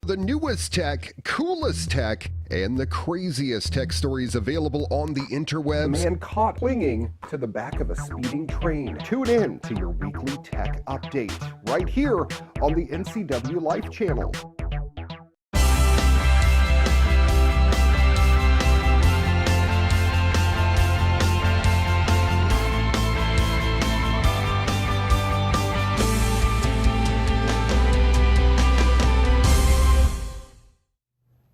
The newest tech, coolest tech, and the craziest tech stories available on the interwebs. A man caught clinging to the back of a speeding train. Tune in to your weekly tech update right here on the NCW Life channel.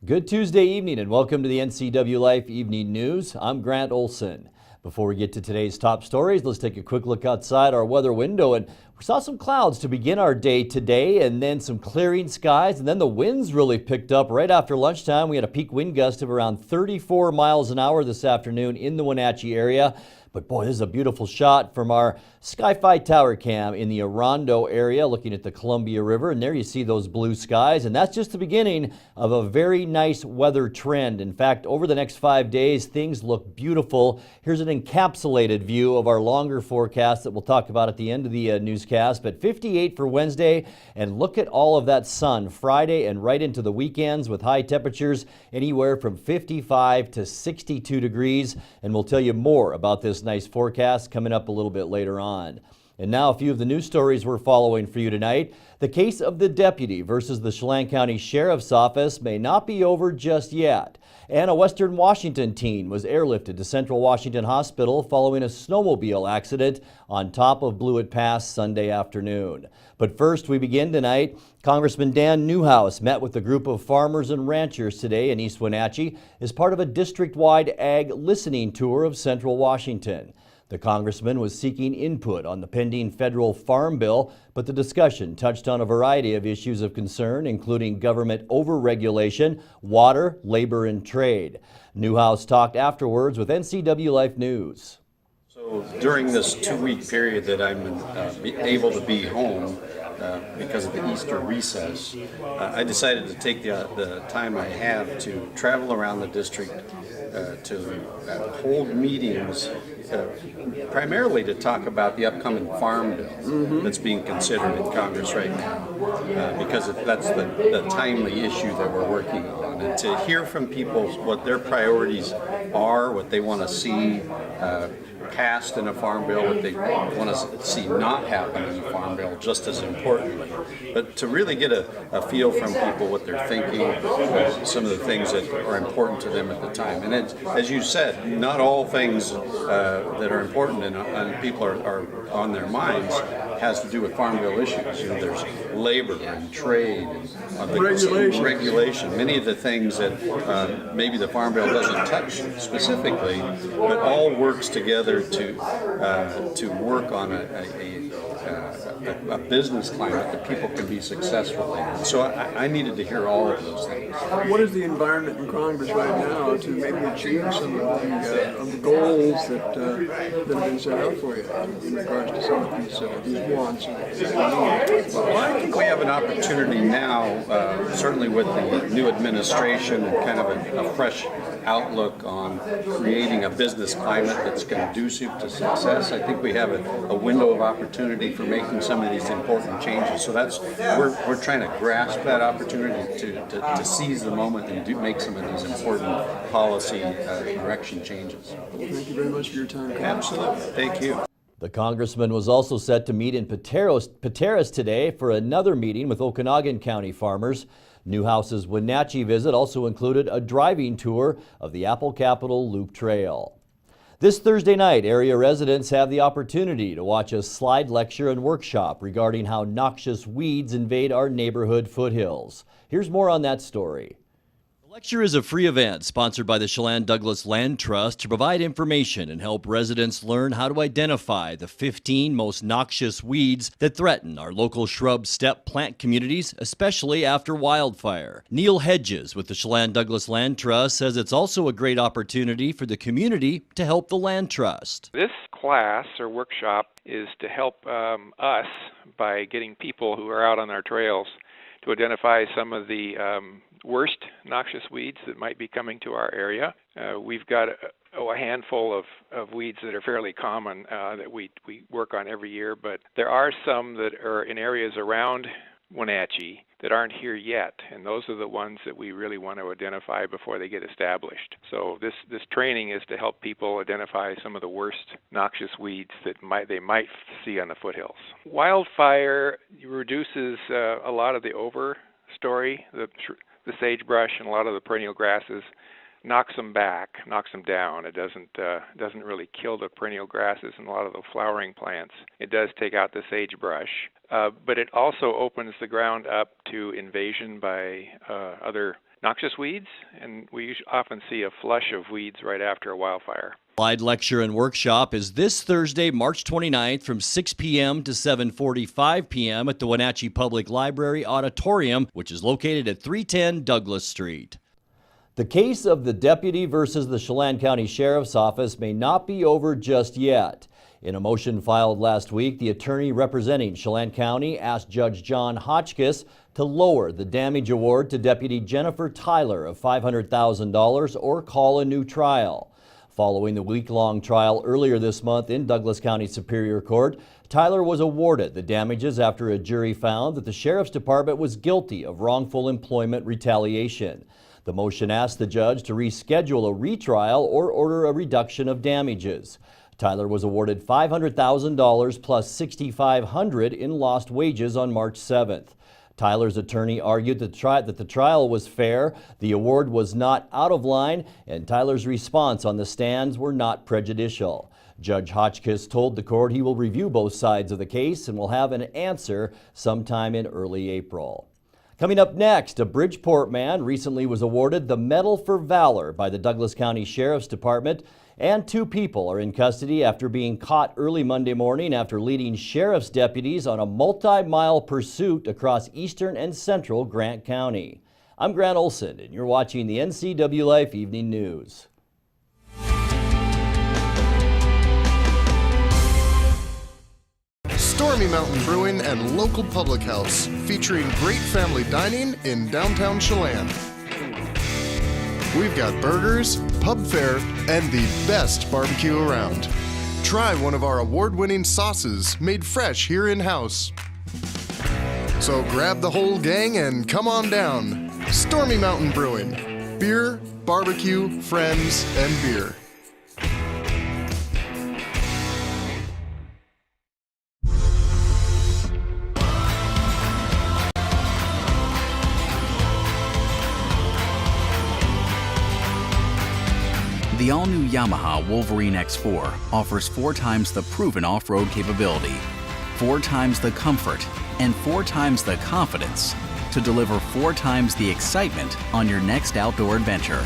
Good Tuesday evening and welcome to the NCW Life Evening News. I'm Grant Olson. Before we get to today's top stories, let's take a quick look outside our weather window. And we saw some clouds to begin our day today and then some clearing skies, and then the winds really picked up right after lunchtime. We had a peak wind gust of around 34 miles an hour this afternoon in the Wenatchee area. But boy, this is a beautiful shot from our Sky-Fi tower cam in the Orondo area looking at the Columbia River. And there you see those blue skies. And that's just the beginning of a very nice weather trend. In fact, over the next 5 days, things look beautiful. Here's an encapsulated view of our longer forecast that we'll talk about at the end of the newscast. But 58 for Wednesday. And look at all of that sun Friday and right into the weekends with high temperatures anywhere from 55 to 62 degrees. And we'll tell you more about this nice forecast coming up a little bit later on. And now a few of the news stories we're following for you tonight. The case of the deputy versus the Chelan County Sheriff's Office may not be over just yet. And a Western Washington teen was airlifted to Central Washington Hospital following a snowmobile accident on top of Blewett Pass Sunday afternoon. But first, we begin tonight. Congressman Dan Newhouse met with a group of farmers and ranchers today in East Wenatchee as part of a district-wide ag listening tour of Central Washington. The congressman was seeking input on the pending federal farm bill, but the discussion touched on a variety of issues of concern, including government overregulation, water, labor, and trade. Newhouse talked afterwards with NCW Life News. So during this 2-week period that I'm able to be home because of the Easter recess, I decided to take the time I have to travel around the district to hold meetings primarily to talk about the upcoming farm bill that's being considered in Congress right now, because that's the timely issue that we're working on, and to hear from people what their priorities are, what they want to see passed in a farm bill, what they want to see not happen in a farm bill, just as importantly. But to really get a feel from people what they're thinking, some of the things that are important to them at the time. And as you said, not all things that are important and people are on their minds has to do with farm bill issues. You know, there's labor and trade and regulation. Many of the things that maybe the farm bill doesn't touch specifically, but all works together to work on a business climate that people can be successful in. So I needed to hear all of those things. What is the environment in Congress right now to maybe achieve some of the goals that have been set out for you in regards to some of these wants? Well, I think we have an opportunity now, certainly with the new administration and kind of a fresh outlook on creating a business climate that's conducive to success. I think we have a window of opportunity for making some of these important changes. So we're trying to grasp that opportunity to seize the moment and make some of these important policy direction changes. Well, thank you very much for your time. Absolutely. Thank you. The congressman was also set to meet in Pateros today for another meeting with Okanagan County farmers. Newhouse's Wenatchee visit also included a driving tour of the Apple Capital Loop Trail. This Thursday night, area residents have the opportunity to watch a slide lecture and workshop regarding how noxious weeds invade our neighborhood foothills. Here's more on that story. The lecture is a free event sponsored by the Chelan Douglas Land Trust to provide information and help residents learn how to identify the 15 most noxious weeds that threaten our local shrub steppe plant communities, especially after wildfire. Neil Hedges with the Chelan Douglas Land Trust says it's also a great opportunity for the community to help the Land Trust. This class or workshop is to help us by getting people who are out on our trails to identify some of the worst noxious weeds that might be coming to our area. We've got a handful of weeds that are fairly common that we work on every year, but there are some that are in areas around Wenatchee that aren't here yet, and those are the ones that we really want to identify before they get established. So this training is to help people identify some of the worst noxious weeds that they might see on the foothills. Wildfire reduces a lot of the overstory, the sagebrush and a lot of the perennial grasses, knocks them down. It doesn't really kill the perennial grasses and a lot of the flowering plants. It does take out the sagebrush, but it also opens the ground up to invasion by other noxious weeds, and we often see a flush of weeds right after a wildfire. Live lecture and workshop is this Thursday, March 29th from 6 p.m. to 7:45 p.m. at the Wenatchee Public Library Auditorium, which is located at 310 Douglas Street. The case of the deputy versus the Chelan County Sheriff's Office may not be over just yet. In a motion filed last week, the attorney representing Chelan County asked Judge John Hotchkiss to lower the damage award to Deputy Jennifer Tyler of $500,000 or call a new trial. Following the week-long trial earlier this month in Douglas County Superior Court, Tyler was awarded the damages after a jury found that the Sheriff's Department was guilty of wrongful employment retaliation. The motion asked the judge to reschedule a retrial or order a reduction of damages. Tyler was awarded $500,000 plus $6,500 in lost wages on March 7th. Tyler's attorney argued that the trial was fair, the award was not out of line, and Tyler's response on the stands were not prejudicial. Judge Hotchkiss told the court he will review both sides of the case and will have an answer sometime in early April. Coming up next, a Bridgeport man recently was awarded the Medal for Valor by the Douglas County Sheriff's Department, and 2 people are in custody after being caught early Monday morning after leading sheriff's deputies on a multi-mile pursuit across eastern and central Grant County. I'm Grant Olson, and you're watching the NCW Life Evening News. Stormy Mountain Brewing and local public house, featuring great family dining in downtown Chelan. We've got burgers, pub fare, and the best barbecue around. Try one of our award-winning sauces made fresh here in-house. So grab the whole gang and come on down. Stormy Mountain Brewing. Beer, barbecue, friends, and beer. The all-new Yamaha Wolverine X4 offers 4 times the proven off-road capability, 4 times the comfort, and 4 times the confidence to deliver 4 times the excitement on your next outdoor adventure.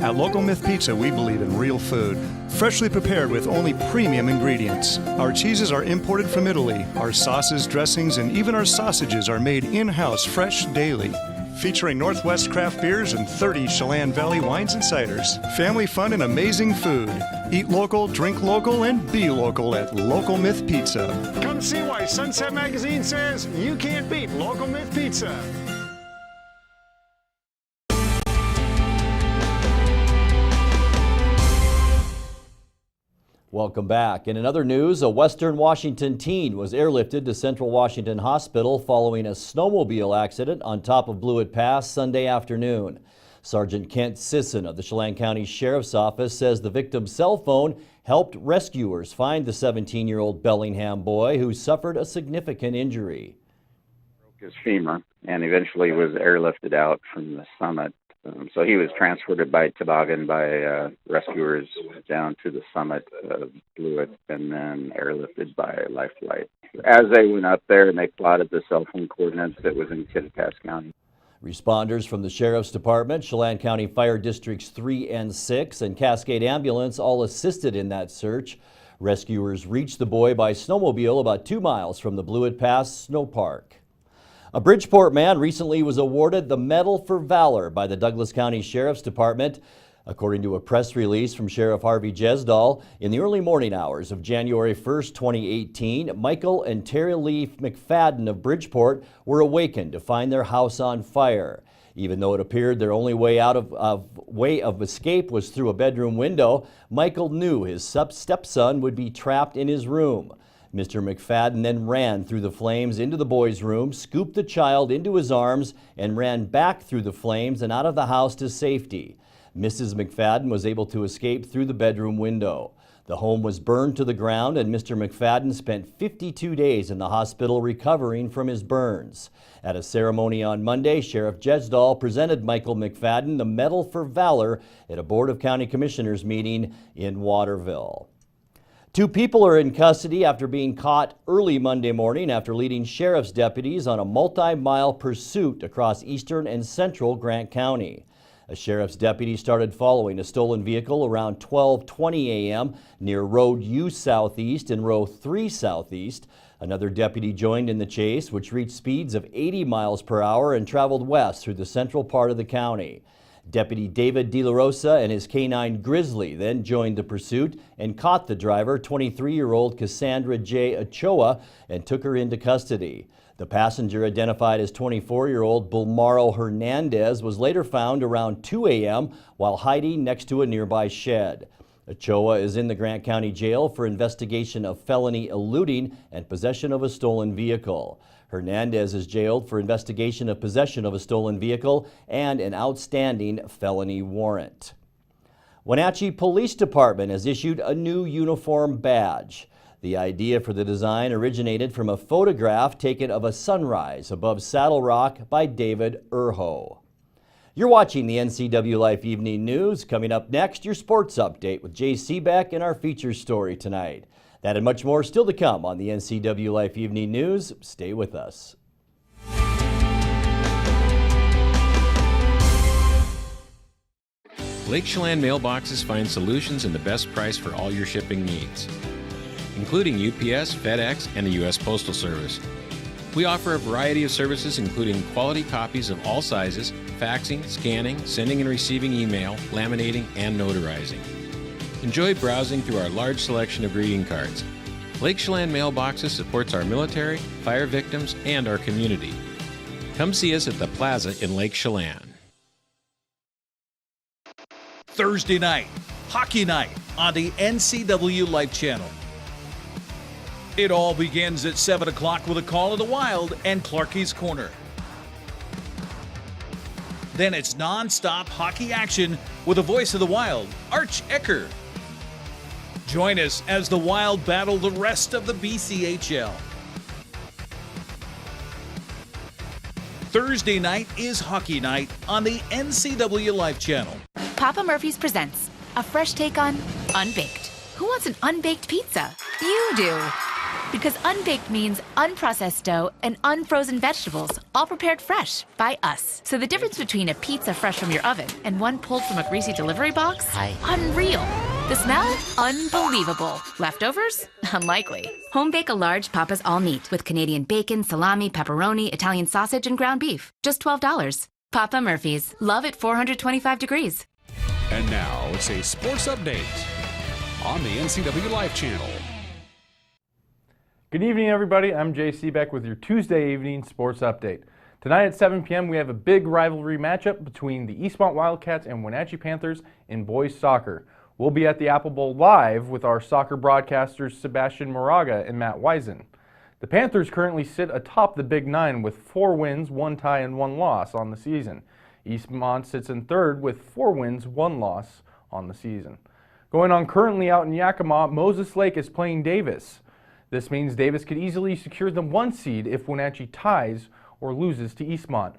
At Local Myth Pizza, we believe in real food, freshly prepared with only premium ingredients. Our cheeses are imported from Italy. Our sauces, dressings, and even our sausages are made in-house fresh daily. Featuring Northwest craft beers and 30 Chelan Valley wines and ciders. Family fun and amazing food. Eat local, drink local, and be local at Local Myth Pizza. Come see why Sunset Magazine says you can't beat Local Myth Pizza. Welcome back. In other news, a Western Washington teen was airlifted to Central Washington Hospital following a snowmobile accident on top of Blewett Pass Sunday afternoon. Sergeant Kent Sisson of the Chelan County Sheriff's Office says the victim's cell phone helped rescuers find the 17-year-old Bellingham boy who suffered a significant injury. Broke his femur and eventually was airlifted out from the summit. So he was transported by toboggan by rescuers down to the summit of Blewett and then airlifted by Life Flight. As they went up there and they plotted the cell phone coordinates, that was in Kittitas County. Responders from the Sheriff's Department, Chelan County Fire Districts 3 and 6, and Cascade Ambulance all assisted in that search. Rescuers reached the boy by snowmobile about 2 miles from the Blewett Pass Snow Park. A Bridgeport man recently was awarded the Medal for Valor by the Douglas County Sheriff's Department. According to a press release from Sheriff Harvey Jesdahl, in the early morning hours of January 1st, 2018, Michael and Terry Lee McFadden of Bridgeport were awakened to find their house on fire. Even though it appeared their only way of escape was through a bedroom window, Michael knew his stepson would be trapped in his room. Mr. McFadden then ran through the flames into the boys' room, scooped the child into his arms, and ran back through the flames and out of the house to safety. Mrs. McFadden was able to escape through the bedroom window. The home was burned to the ground, and Mr. McFadden spent 52 days in the hospital recovering from his burns. At a ceremony on Monday, Sheriff Jesdal presented Michael McFadden the Medal for Valor at a Board of County Commissioners meeting in Waterville. 2 people are in custody after being caught early Monday morning after leading sheriff's deputies on a multi-mile pursuit across eastern and central Grant County. A sheriff's deputy started following a stolen vehicle around 12:20 a.m. near Road U Southeast and Row 3 Southeast. Another deputy joined in the chase, which reached speeds of 80 miles per hour and traveled west through the central part of the county. Deputy David De La Rosa and his canine Grizzly then joined the pursuit and caught the driver, 23-year-old Cassandra J. Ochoa, and took her into custody. The passenger, identified as 24-year-old Bulmaro Hernandez, was later found around 2 a.m. while hiding next to a nearby shed. Ochoa is in the Grant County Jail for investigation of felony eluding and possession of a stolen vehicle. Hernandez is jailed for investigation of possession of a stolen vehicle and an outstanding felony warrant. Wenatchee Police Department has issued a new uniform badge. The idea for the design originated from a photograph taken of a sunrise above Saddle Rock by David Urho. You're watching the NCW Life Evening News. Coming up next, your sports update with Jay Seebeck in our feature story tonight. That and much more still to come on the NCW Life Evening News. Stay with us. Lake Chelan mailboxes find solutions and the best price for all your shipping needs, including UPS, FedEx, and the U.S. Postal Service. We offer a variety of services including quality copies of all sizes, faxing, scanning, sending and receiving email, laminating, and notarizing. Enjoy browsing through our large selection of greeting cards. Lake Chelan Mailboxes supports our military, fire victims, and our community. Come see us at the Plaza in Lake Chelan. Thursday night, Hockey Night on the NCW Life Channel. It all begins at 7 o'clock with a call of the Wild and Clarkie's Corner. Then it's non-stop hockey action with the voice of the Wild, Arch Ecker. Join us as the Wild battle the rest of the BCHL. Thursday night is Hockey Night on the NCW Life Channel. Papa Murphy's presents a fresh take on unbaked. Who wants an unbaked pizza? You do. Because unbaked means unprocessed dough and unfrozen vegetables, all prepared fresh by us. So the difference between a pizza fresh from your oven and one pulled from a greasy delivery box? Unreal. The smell? Unbelievable. Leftovers? Unlikely. Home bake a large Papa's all meat with Canadian bacon, salami, pepperoni, Italian sausage, and ground beef. Just $12. Papa Murphy's. Love at 425 degrees. And now it's a sports update on the NCW Life Channel. Good evening, everybody. I'm Jay Seebeck with your Tuesday evening sports update. Tonight at 7 p.m. we have a big rivalry matchup between the Eastmont Wildcats and Wenatchee Panthers in boys soccer. We'll be at the Apple Bowl live with our soccer broadcasters Sebastian Moraga and Matt Wiesen. The Panthers currently sit atop the Big Nine with 4 wins, 1 tie, and 1 loss on the season. Eastmont sits in third with 4 wins, 1 loss on the season. Going on currently out in Yakima, Moses Lake is playing Davis. This means Davis could easily secure the 1 seed if Wenatchee ties or loses to Eastmont.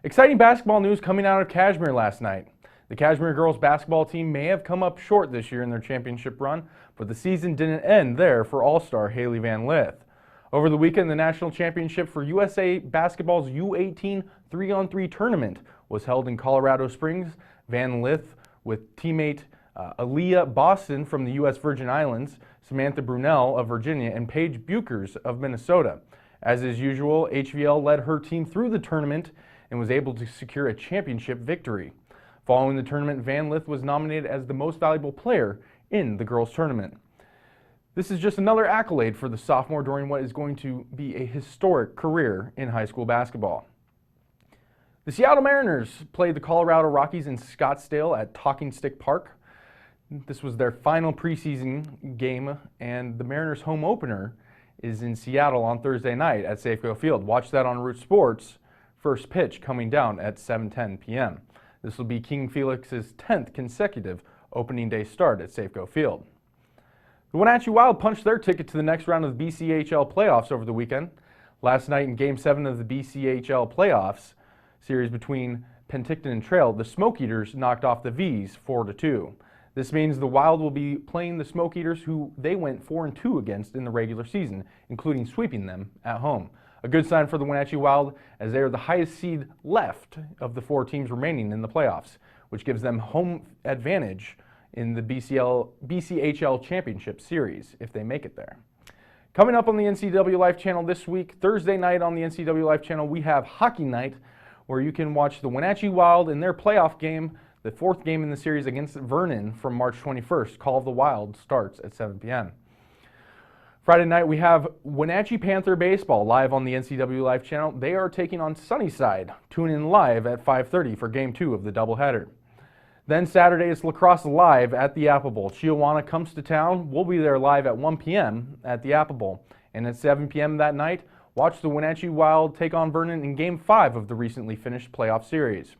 Exciting basketball news coming out of Cashmere last night. The Cashmere girls basketball team may have come up short this year in their championship run, but the season didn't end there for All-Star Haley Van Lith. Over the weekend, the national championship for USA Basketball's U18 3-on-3 tournament was held in Colorado Springs. Van Lith with teammate Aaliyah Boston from the U.S. Virgin Islands, Samantha Brunel of Virginia, and Paige Bukers of Minnesota. As is usual, HVL led her team through the tournament and was able to secure a championship victory. Following the tournament, Van Lith was nominated as the most valuable player in the girls' tournament. This is just another accolade for the sophomore during what is going to be a historic career in high school basketball. The Seattle Mariners played the Colorado Rockies in Scottsdale at Talking Stick Park. This was their final preseason game, and the Mariners' home opener is in Seattle on Thursday night at Safeco Field. Watch that on Root Sports. First pitch coming down at 7:10 p.m. This will be King Felix's 10th consecutive opening day start at Safeco Field. The Wenatchee Wild punched their ticket to the next round of the BCHL playoffs over the weekend. Last night in Game 7 of the BCHL playoffs series between Penticton and Trail, the Smoke Eaters knocked off the V's 4-2. This means the Wild will be playing the Smoke Eaters, who they went 4-2 against in the regular season, including sweeping them at home. A good sign for the Wenatchee Wild, as they are the highest seed left of the 4 teams remaining in the playoffs, which gives them home advantage in the BCHL Championship Series if they make it there. Coming up on the NCW Life Channel this week, Thursday night on the NCW Life Channel, we have Hockey Night, where you can watch the Wenatchee Wild in their playoff game, the 4th game in the series against Vernon from March 21st. Call of the Wild starts at 7 p.m. Friday night, we have Wenatchee Panther Baseball live on the NCW Life Channel. They are taking on Sunnyside. Tune in live at 5:30 for Game 2 of the doubleheader. Then Saturday is Lacrosse Live at the Apple Bowl. Chiawana comes to town. We'll be there live at 1 p.m. at the Apple Bowl. And at 7 p.m. that night, watch the Wenatchee Wild take on Vernon in Game 5 of the recently finished playoff series.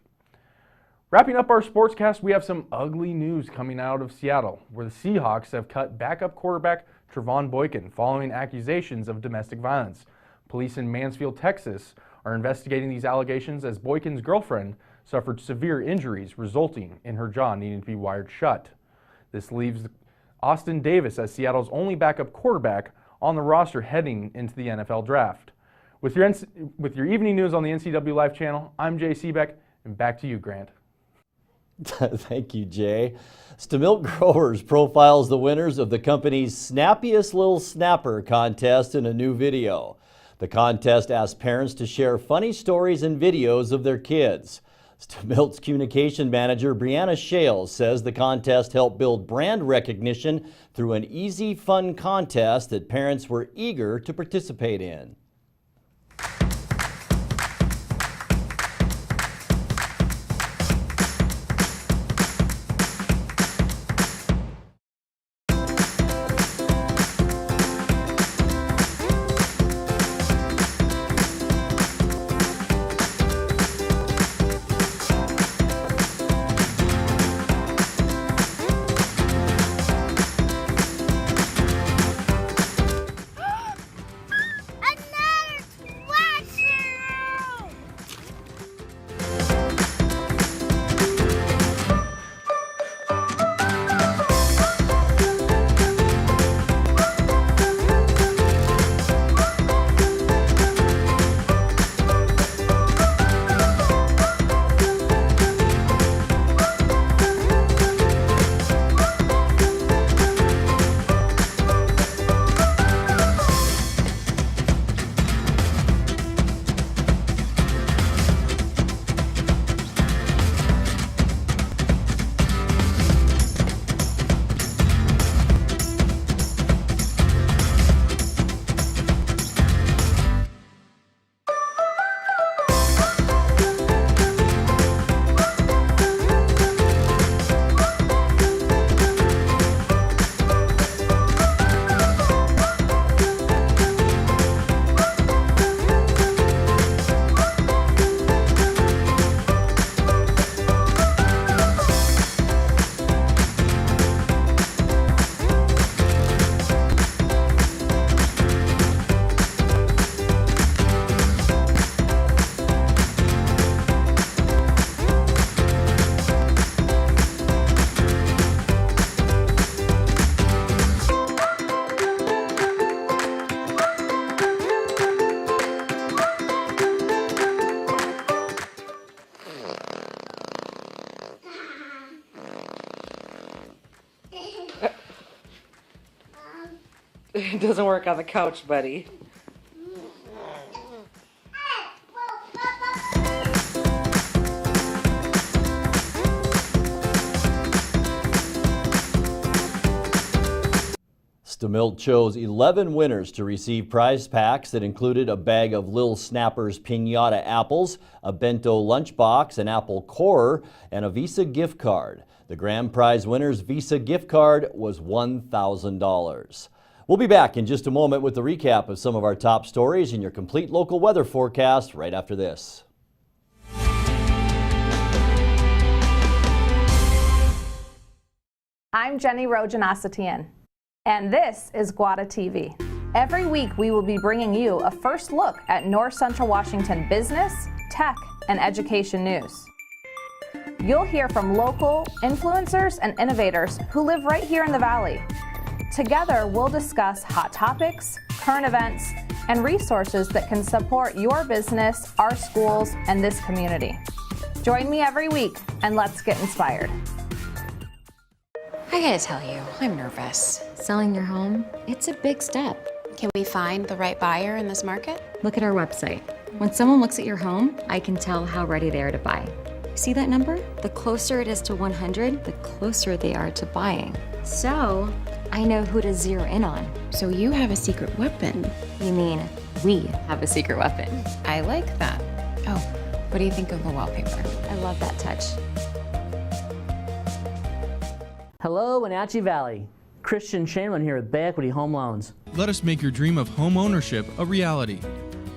Wrapping up our sportscast, we have some ugly news coming out of Seattle, where the Seahawks have cut backup quarterback Trevon Boykin following accusations of domestic violence. Police in Mansfield, Texas are investigating these allegations as Boykin's girlfriend suffered severe injuries resulting in her jaw needing to be wired shut. This leaves Austin Davis as Seattle's only backup quarterback on the roster heading into the NFL draft. With your evening news on the NCW Life Channel, I'm Jay Seebeck, and back to you, Grant. Thank you, Jay. Stamilk Growers profiles the winners of the company's Snappiest Little Snapper contest in a new video. The contest asks parents to share funny stories and videos of their kids. Stamilk's communication manager, Brianna Shales, says the contest helped build brand recognition through an easy, fun contest that parents were eager to participate in. It doesn't work on the couch, buddy. DeMilt chose 11 winners to receive prize packs that included a bag of Lil Snappers Piñata apples, a bento lunchbox, an apple corer, and a Visa gift card. The grand prize winner's Visa gift card was $1,000. We'll be back in just a moment with the recap of some of our top stories and your complete local weather forecast right after this. I'm Jenny Rojanasatian, and this is Guada TV. Every week we will be bringing you a first look at North Central Washington business, tech, and education news. You'll hear from local influencers and innovators who live right here in the Valley. Together, we'll discuss hot topics, current events, and resources that can support your business, our schools, and this community. Join me every week, and let's get inspired. I gotta tell you, I'm nervous. Selling your home, it's a big step. Can we find the right buyer in this market? Look at our website. When someone looks at your home, I can tell how ready they are to buy. See that number? The closer it is to 100, the closer they are to buying. So, I know who to zero in on. So you have a secret weapon. You mean we have a secret weapon. I like that. Oh, what do you think of the wallpaper? I love that touch. Hello, Wenatchee Valley. Christian Shanlin here with Bay Equity Home Loans. Let us make your dream of home ownership a reality.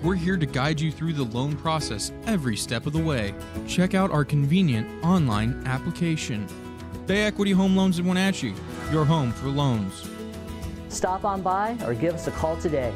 We're here to guide you through the loan process every step of the way. Check out our convenient online application. Bay Equity Home Loans in Wenatchee, your home for loans. Stop on by or give us a call today.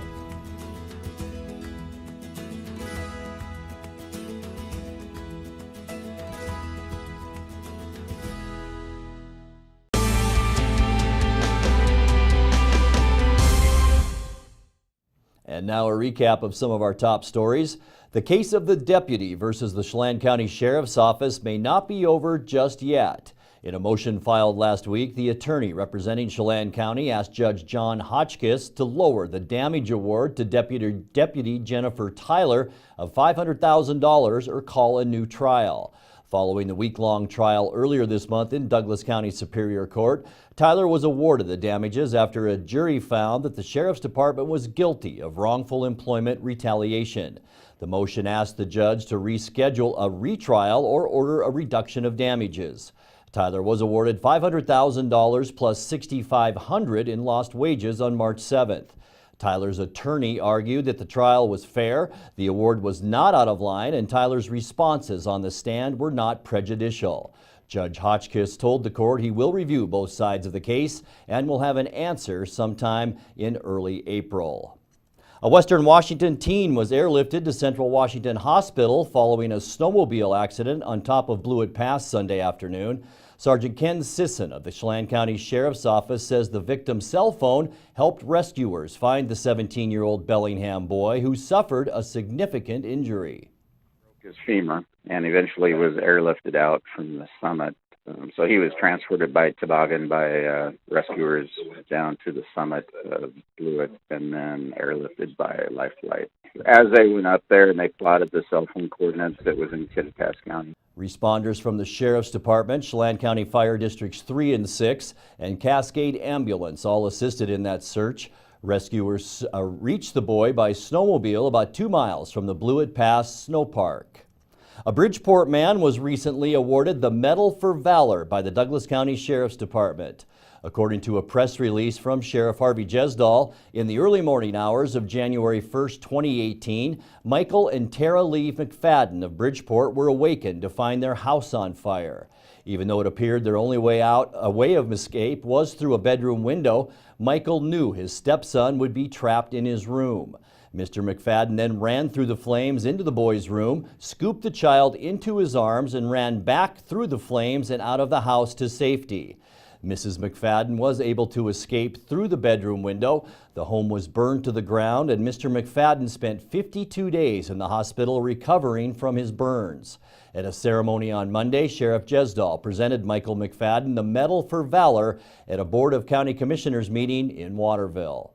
And now a recap of some of our top stories. The case of the deputy versus the Chelan County Sheriff's Office may not be over just yet. In a motion filed last week, the attorney representing Chelan County asked Judge John Hotchkiss to lower the damage award to Deputy Jennifer Tyler of $500,000 or call a new trial. Following the week-long trial earlier this month in Douglas County Superior Court, Tyler was awarded the damages after a jury found that the Sheriff's Department was guilty of wrongful employment retaliation. The motion asked the judge to reschedule a retrial or order a reduction of damages. Tyler was awarded $500,000 plus $6,500 in lost wages on March 7th. Tyler's attorney argued that the trial was fair, the award was not out of line, and Tyler's responses on the stand were not prejudicial. Judge Hotchkiss told the court he will review both sides of the case and will have an answer sometime in early April. A Western Washington teen was airlifted to Central Washington Hospital following a snowmobile accident on top of Blewett Pass Sunday afternoon. Sergeant Ken Sisson of the Chelan County Sheriff's Office says the victim's cell phone helped rescuers find the 17-year-old Bellingham boy who suffered a significant injury. His femur and eventually was airlifted out from the summit. So he was transported by toboggan by rescuers down to the summit of Blewett and then airlifted by Life Flight. As they went up there and they plotted the cell phone coordinates that was in Kittitas County. Responders from the Sheriff's Department, Chelan County Fire Districts 3 and 6, and Cascade Ambulance all assisted in that search. Rescuers reached the boy by snowmobile about 2 miles from the Blewett Pass Snow Park. A Bridgeport man was recently awarded the Medal for Valor by the Douglas County Sheriff's Department. According to a press release from Sheriff Harvey Jesdahl, in the early morning hours of January 1st, 2018, Michael and Tara Lee McFadden of Bridgeport were awakened to find their house on fire. Even though it appeared their only way out, a way of escape, was through a bedroom window, Michael knew his stepson would be trapped in his room. Mr. McFadden then ran through the flames into the boy's room, scooped the child into his arms, and ran back through the flames and out of the house to safety. Mrs. McFadden was able to escape through the bedroom window. The home was burned to the ground, and Mr. McFadden spent 52 days in the hospital recovering from his burns. At a ceremony on Monday, Sheriff Jesdahl presented Michael McFadden the Medal for Valor at a Board of County Commissioners meeting in Waterville.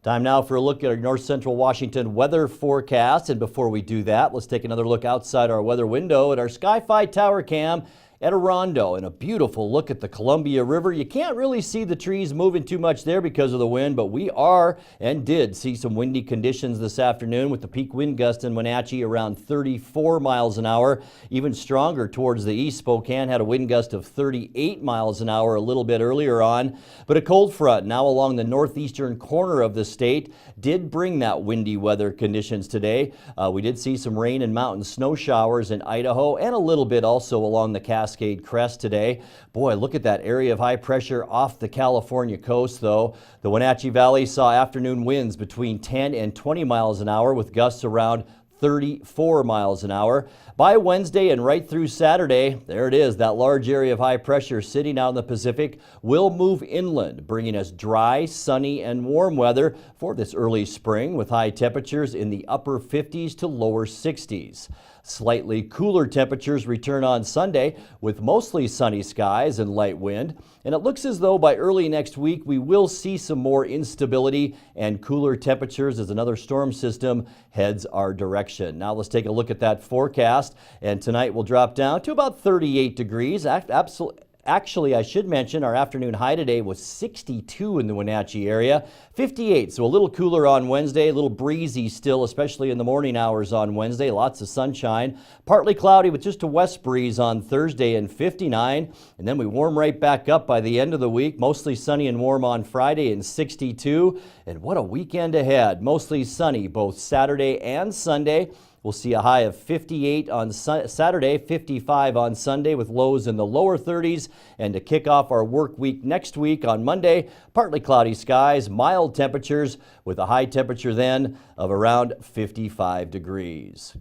Time now for a look at our north central Washington weather forecast. And before we do that, let's take another look outside our weather window at our Sky-Fi tower cam at Orondo, and a beautiful look at the Columbia River. You can't really see the trees moving too much there because of the wind, but we are and did see some windy conditions this afternoon with the peak wind gust in Wenatchee around 34 miles an hour. Even stronger towards the east, Spokane had a wind gust of 38 miles an hour a little bit earlier on. But a cold front now along the northeastern corner of the state did bring that windy weather conditions today. We did see some rain and mountain snow showers in Idaho and a little bit also along the Cascade Crest today. Boy, look at that area of high pressure off the California coast, though. The Wenatchee Valley saw afternoon winds between 10 and 20 miles an hour with gusts around 34 miles an hour. By Wednesday and right through Saturday, there it is, that large area of high pressure sitting out in the Pacific will move inland, bringing us dry, sunny, and warm weather for this early spring with high temperatures in the upper 50s to lower 60s. Slightly cooler temperatures return on Sunday with mostly sunny skies and light wind. And it looks as though by early next week we will see some more instability and cooler temperatures as another storm system heads our direction. Now let's take a look at that forecast. And tonight we'll drop down to about 38 degrees. Actually, I should mention our afternoon high today was 62 in the Wenatchee area, 58, so a little cooler on Wednesday, a little breezy still, especially in the morning hours on Wednesday, lots of sunshine, partly cloudy with just a west breeze on Thursday and 59, and then we warm right back up by the end of the week, mostly sunny and warm on Friday and 62, and what a weekend ahead, mostly sunny both Saturday and Sunday. We'll see a high of 58 on Saturday, 55 on Sunday with lows in the lower 30s. And to kick off our work week next week on Monday, partly cloudy skies, mild temperatures with a high temperature then of around 55 degrees.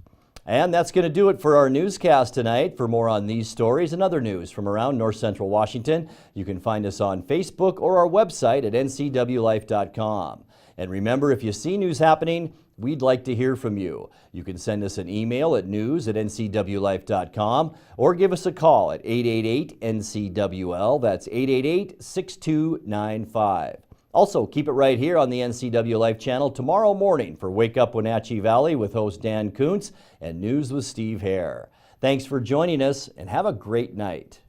And that's going to do it for our newscast tonight. For more on these stories and other news from around north central Washington, you can find us on Facebook or our website at ncwlife.com. And remember, if you see news happening, we'd like to hear from you. You can send us an email at news@ncwlife.com or give us a call at 888-NCWL. That's 888-6295. Also, keep it right here on the NCW Life channel tomorrow morning for Wake Up Wenatchee Valley with host Dan Kuntz and News with Steve Hare. Thanks for joining us and have a great night.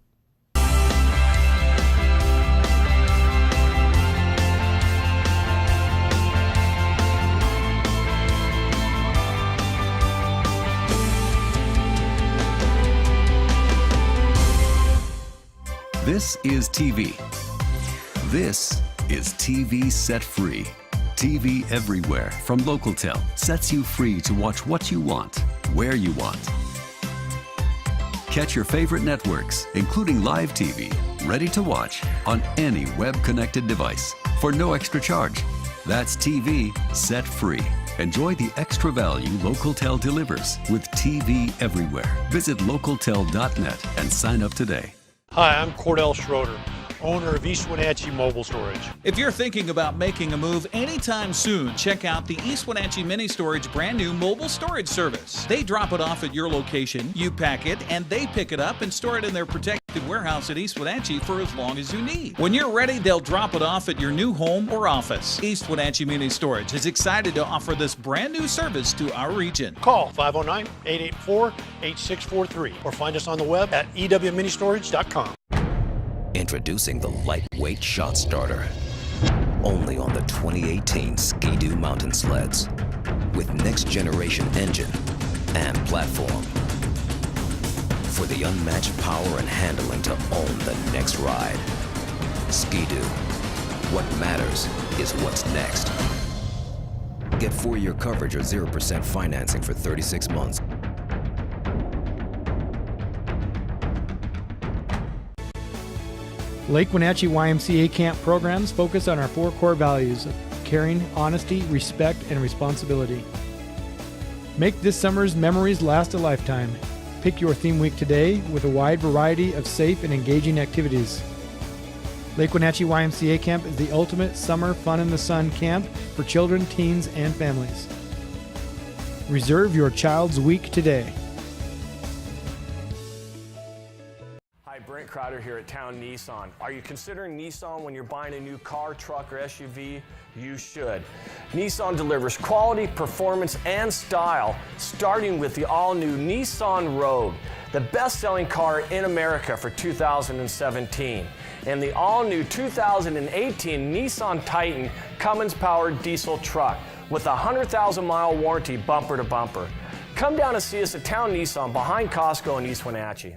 This is TV. This is TV Set Free. TV everywhere from Localtel sets you free to watch what you want, where you want. Catch your favorite networks, including live TV, ready to watch on any web-connected device for no extra charge. That's TV Set Free. Enjoy the extra value Localtel delivers with TV everywhere. Visit localtel.net and sign up today. Hi, I'm Cordell Schroeder, owner of East Wenatchee Mobile Storage. If you're thinking about making a move anytime soon, check out the East Wenatchee Mini Storage brand new mobile storage service. They drop it off at your location, you pack it, and they pick it up and store it in their protected warehouse at East Wenatchee for as long as you need. When you're ready, they'll drop it off at your new home or office. East Wenatchee Mini Storage is excited to offer this brand new service to our region. Call 509-884-8643 or find us on the web at ewministorage.com. Introducing the lightweight shot starter. Only on the 2018 Ski-Doo mountain sleds. With next generation engine and platform. For the unmatched power and handling to own the next ride. Ski-Doo. What matters is what's next. Get 4-year coverage or 0% financing for 36 months. Lake Wenatchee YMCA camp programs focus on our 4 core values of caring, honesty, respect, and responsibility. Make this summer's memories last a lifetime. Pick your theme week today with a wide variety of safe and engaging activities. Lake Wenatchee YMCA Camp is the ultimate summer fun in the sun camp for children, teens, and families. Reserve your child's week today. Hi, Brent Crowder here at Town Nissan. Are you considering Nissan when you're buying a new car, truck, or SUV? You should. Nissan delivers quality, performance, and style, starting with the all-new Nissan Rogue, the best-selling car in America for 2017, and the all-new 2018 Nissan Titan Cummins-powered diesel truck with a 100,000-mile warranty bumper to bumper. Come down and see us at Town Nissan behind Costco in East Wenatchee.